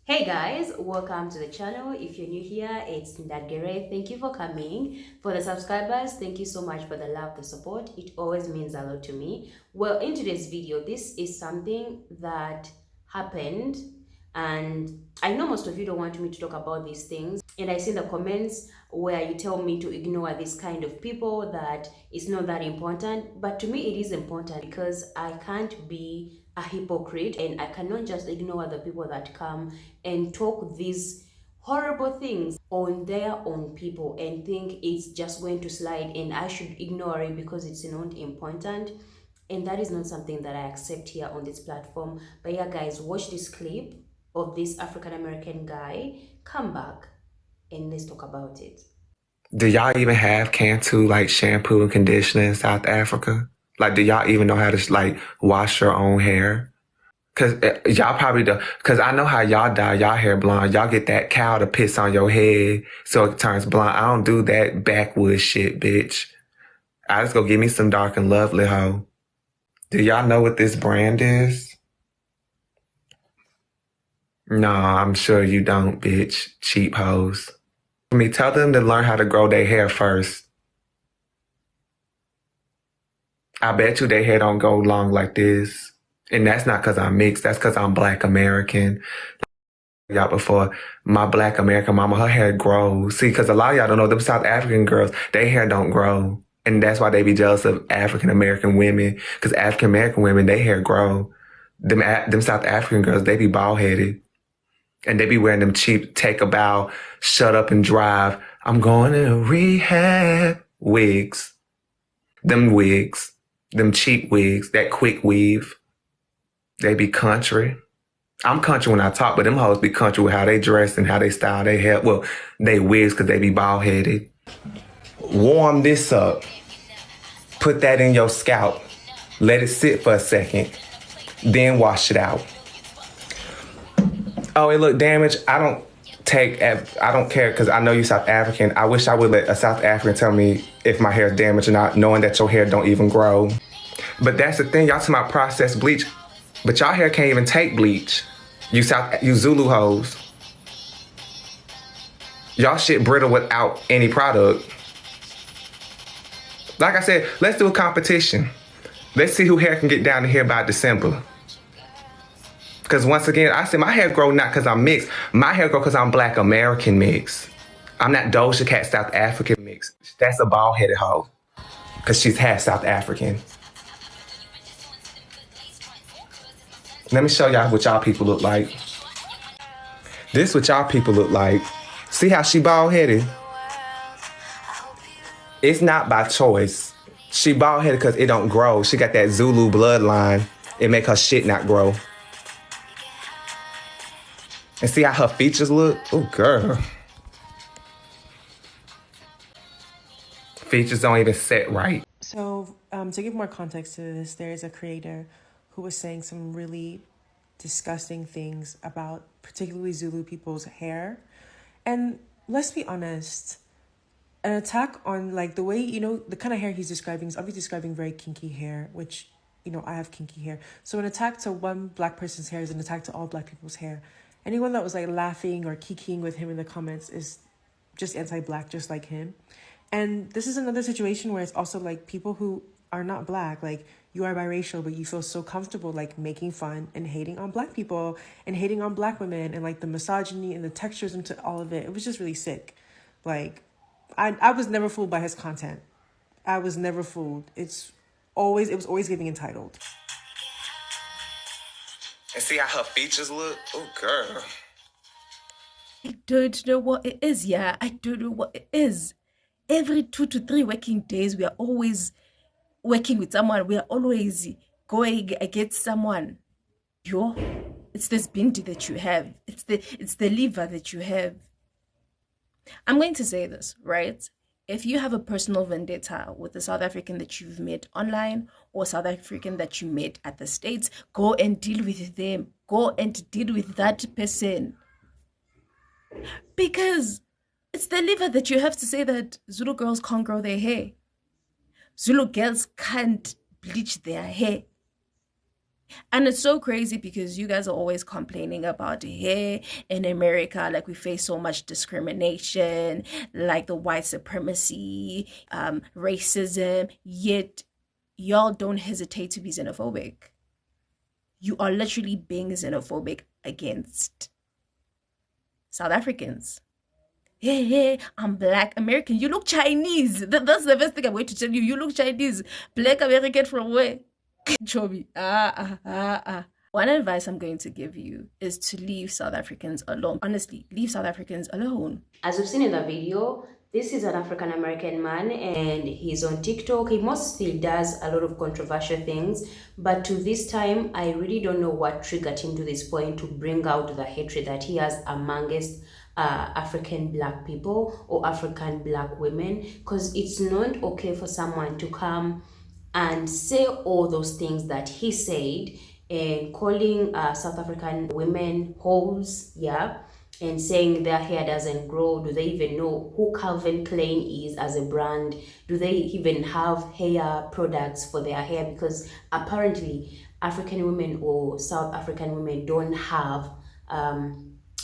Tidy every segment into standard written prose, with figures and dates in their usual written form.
Hey guys, welcome to the channel. If you're new here, it's 𝗙𝗶𝗀𝗀𝗏. Thank you for coming. For the subscribers, thank you so much for the love, the support. It always means a lot to me. Well, in today's video, this is something that happened, and I know most of you don't want me to talk about these things, and I see in the comments where you tell me to ignore this kind of people, that it's not that important. But to me it is important, because I can't be a hypocrite, and I cannot just ignore the people that come and talk these horrible things on their own people and think it's just going to slide and I should ignore it because it's not important. And that is not something that I accept here on this platform. But yeah guys, watch this clip of this African American guy. Come back and let's talk about it. Do y'all even have Cantu like shampoo and conditioner in South Africa? Like, do y'all even know how to like wash your own hair? Cause y'all probably do. Cause I know how y'all dye y'all hair blonde. Y'all get that cow to piss on your head so it turns blonde. I don't do that backwoods shit, bitch. I just go get me some dark and lovely hoe. Do y'all know what this brand is? No, I'm sure you don't, bitch. Cheap hoes. I mean, tell them to learn how to grow their hair first. I bet you their hair don't go long like this. And that's not because I'm mixed. That's because I'm Black American. Y'all before, my Black American mama, her hair grows. See, because a lot of y'all don't know, them South African girls, their hair don't grow. And that's why they be jealous of African American women. Because African American women, their hair grow. Them South African girls, they be bald headed. And they be wearing them cheap take a bow, shut up and drive. I'm going to rehab wigs. Them wigs. Them cheap wigs, that quick weave. They be country. I'm country when I talk, but them hoes be country with how they dress and how they style their hair. Well, they wigs because they be bald headed. Warm this up. Put that in your scalp. Let it sit for a second. Then wash it out. Oh, it look damaged. I don't care because I know you South African. I wish I would let a South African tell me if my hair is damaged or not, knowing that your hair don't even grow. But that's the thing, y'all talking about processed bleach, but y'all hair can't even take bleach. You Zulu hoes. Y'all shit brittle without any product. Like I said, let's do a competition. Let's see who hair can get down to here by December. Because once again, I said my hair grow not because I'm mixed. My hair grow because I'm Black American mixed. I'm not Doja Cat South African mixed. That's a bald-headed hoe. Because she's half South African. Let me show y'all what y'all people look like. This what y'all people look like. See how she bald-headed? It's not by choice. She bald-headed because it don't grow. She got that Zulu bloodline. It make her shit not grow. And see how her features look? Oh, girl. Features don't even set right. So to give more context to this, there is a creator who was saying some really disgusting things about particularly Zulu people's hair. And let's be honest, an attack on like the way, the kind of hair he's describing is obviously describing very kinky hair, which, I have kinky hair. So an attack to one Black person's hair is an attack to all Black people's hair. Anyone that was like laughing or kikiing with him in the comments is just anti-Black, just like him. And this is another situation where it's also like people who are not Black, like you are biracial, but you feel so comfortable like making fun and hating on Black people and hating on Black women and like the misogyny and the textures into all of it. It was just really sick. Like I was never fooled by his content. I was never fooled. It was always giving entitled. And see how her features look? Oh, girl. I don't know what it is, yeah. I don't know what it is. Every 2 to 3 working days, we are always working with someone. We are always going against someone. It's this bindi that you have. It's the liver that you have. I'm going to say this, right? If you have a personal vendetta with a South African that you've met online or South African that you met at the States, go and deal with them. Go and deal with that person. Because it's the liver that you have to say that Zulu girls can't grow their hair. Zulu girls can't bleach their hair. And it's so crazy because you guys are always complaining about here in America, like we face so much discrimination, like the white supremacy, racism, yet y'all don't hesitate to be xenophobic. You are literally being xenophobic against South Africans. Hey, I'm Black American. You look Chinese. That's the best thing I'm going to tell you. You look Chinese. Black American from where? Chobi. One advice I'm going to give you is to leave South Africans alone. Honestly, leave South Africans alone. As we've seen in the video, this is an African American man and he's on TikTok. He mostly does a lot of controversial things, but to this time, I really don't know what triggered him to this point to bring out the hatred that he has amongst African Black people or African Black women, because it's not okay for someone to come and say all those things that he said and calling South African women hoes, yeah, and saying their hair doesn't grow. Do they even know who 𝗙𝗶𝗀𝗀𝗃 is as a brand? Do they even have hair products for their hair? Because apparently African women or South African women don't have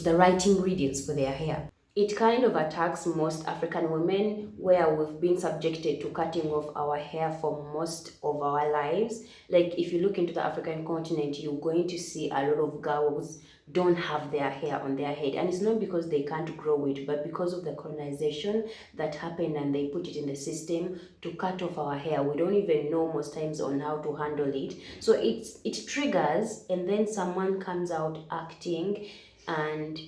the right ingredients for their hair. It kind of attacks most African women where we've been subjected to cutting off our hair for most of our lives. Like if you look into the African continent, you're going to see a lot of girls don't have their hair on their head, and it's not because they can't grow it, but because of the colonization that happened and they put it in the system to cut off our hair. We don't even know most times on how to handle it, so it triggers, and then someone comes out acting and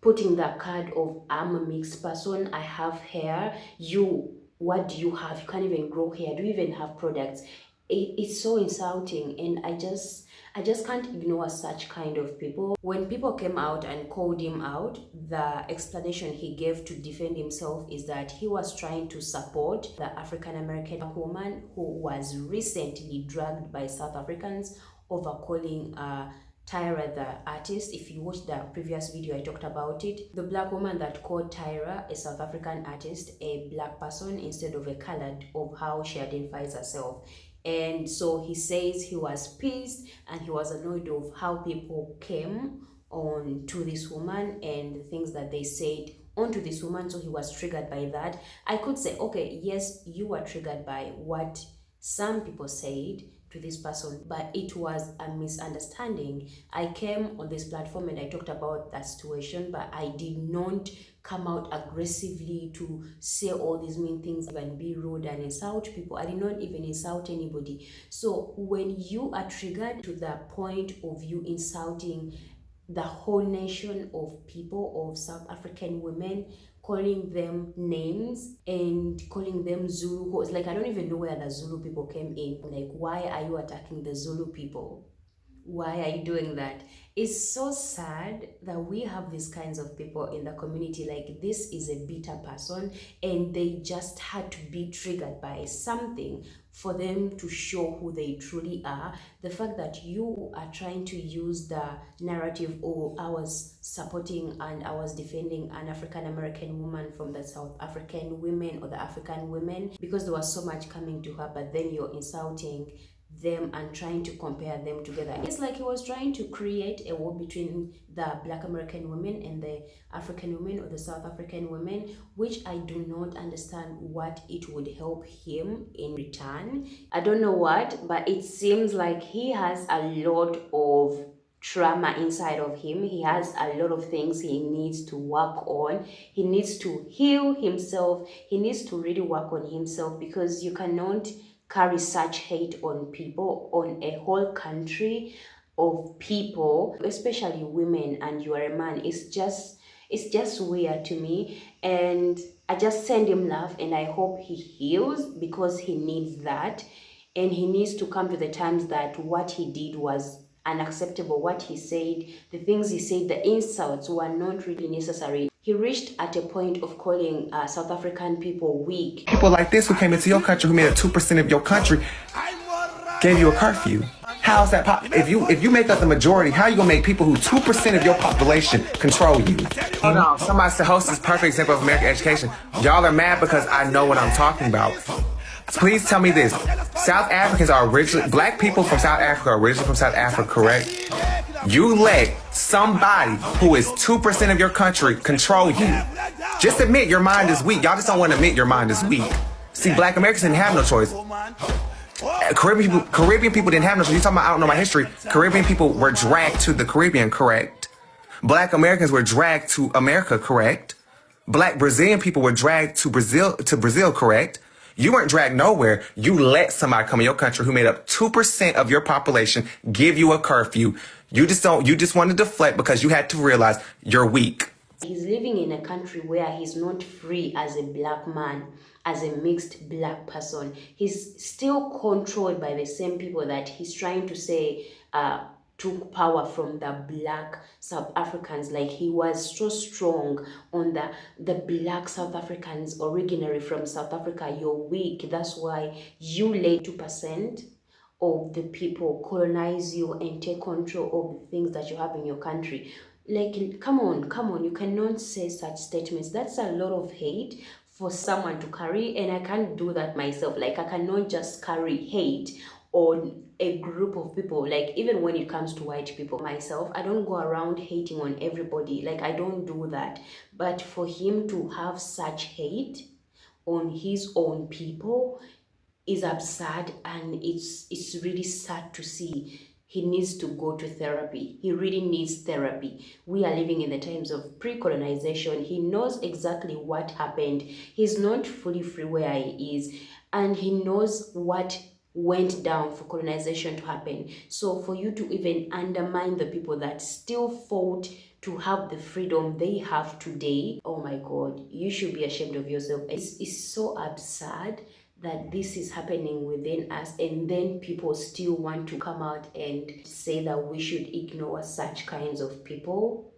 putting the card of I'm a mixed person, I have hair. What do you have? You can't even grow hair. Do you even have products? It's so insulting, and I just can't ignore such kind of people. When people came out and called him out, the explanation he gave to defend himself is that he was trying to support the African American woman who was recently dragged by South Africans over calling 𝗙𝗶𝗿 the artist. If you watched the previous video, I talked about it. The Black woman that called 𝗙𝗶𝗿, a South African artist, a Black person instead of a colored, of how she identifies herself. And so he says he was pissed and he was annoyed of how people came on to this woman and the things that they said onto this woman. So he was triggered by that. I could say, okay, yes, you were triggered by what some people said to this person, but it was a misunderstanding. I came on this platform and I talked about that situation, but I did not come out aggressively to say all these mean things and be rude and insult people. I did not even insult anybody. So when you are triggered to the point of you insulting the whole nation of people, of South African women, calling them names and calling them Zulu, it's like I don't even know where the Zulu people came in. Like, why are you attacking the Zulu people? Why are you doing that? It's so sad that we have these kinds of people in the community. Like, this is a bitter person and they just had to be triggered by something for them to show who they truly are. The fact that you are trying to use the narrative, oh, I was supporting and I was defending an African American woman from the South African women or the African women because there was so much coming to her, but then you're insulting them and trying to compare them together. It's like he was trying to create a war between the Black American women and the African women or the South African women, which I do not understand what it would help him in return. I don't know what, but it seems like he has a lot of trauma inside of him. He has a lot of things he needs to work on. He needs to heal himself. He needs to really work on himself, because you cannot carry such hate on people, on a whole country of people, especially women, and you are a man. It's just weird to me, and I just send him love and I hope he heals, because he needs that, and he needs to come to the terms that what he did was unacceptable. What he said, the things he said, the insults were not really necessary. He reached at a point of calling South African people weak. People like this who came into your country, who made up 2% of your country, gave you a curfew. How's that if you make up the majority, how are you gonna make people who 2% of your population control you? Hold on, somebody said host is a perfect example of American education. Y'all are mad because I know what I'm talking about. Please tell me this. South Africans are originally, black people from South Africa are originally from South Africa, correct? You let somebody who is 2% of your country control you. Just admit your mind is weak. Y'all just don't want to admit your mind is weak. See, black Americans didn't have no choice. Caribbean people didn't have no choice. You talking about, I don't know my history. Caribbean people were dragged to the Caribbean, correct? Black Americans were dragged to America, correct? Black Brazilian people were dragged to Brazil, correct? You weren't dragged nowhere. You let somebody come in your country who made up 2% of your population give you a curfew. You just want to deflect because you had to realize you're weak. He's living in a country where he's not free as a black man, as a mixed black person. He's still controlled by the same people that he's trying to say took power from the black South Africans. Like, he was so strong on the black South Africans originally from South Africa. You're weak. That's why you let 2% of the people colonize you and take control of the things that you have in your country. Like, come on, you cannot say such statements. That's a lot of hate for someone to carry, and I can't do that myself. Like, I cannot just carry hate on a group of people. Like, even when it comes to white people, myself, I don't go around hating on everybody. Like, I don't do that. But for him to have such hate on his own people is absurd, and it's really sad to see. He needs to go to therapy. He really needs therapy. We are living in the times of pre-colonization. He knows exactly what happened. He's not fully free where he is, and he knows what went down for colonization to happen. So for you to even undermine the people that still fought to have the freedom they have today, oh my God, you should be ashamed of yourself. It's so absurd that this is happening within us, and then people still want to come out and say that we should ignore such kinds of people.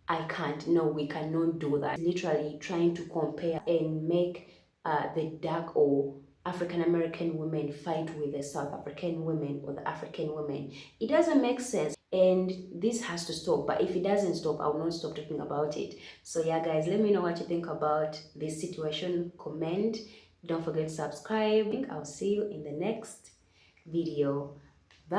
I can't. No, we cannot do that. Literally trying to compare and make the dark or African American women fight with the South African women or the African women. It doesn't make sense, and this has to stop. But if it doesn't stop, I will not stop talking about it. So yeah, guys, let me know what you think about this situation. Comment. Don't forget to subscribe. I'll see you in the next video. Bye.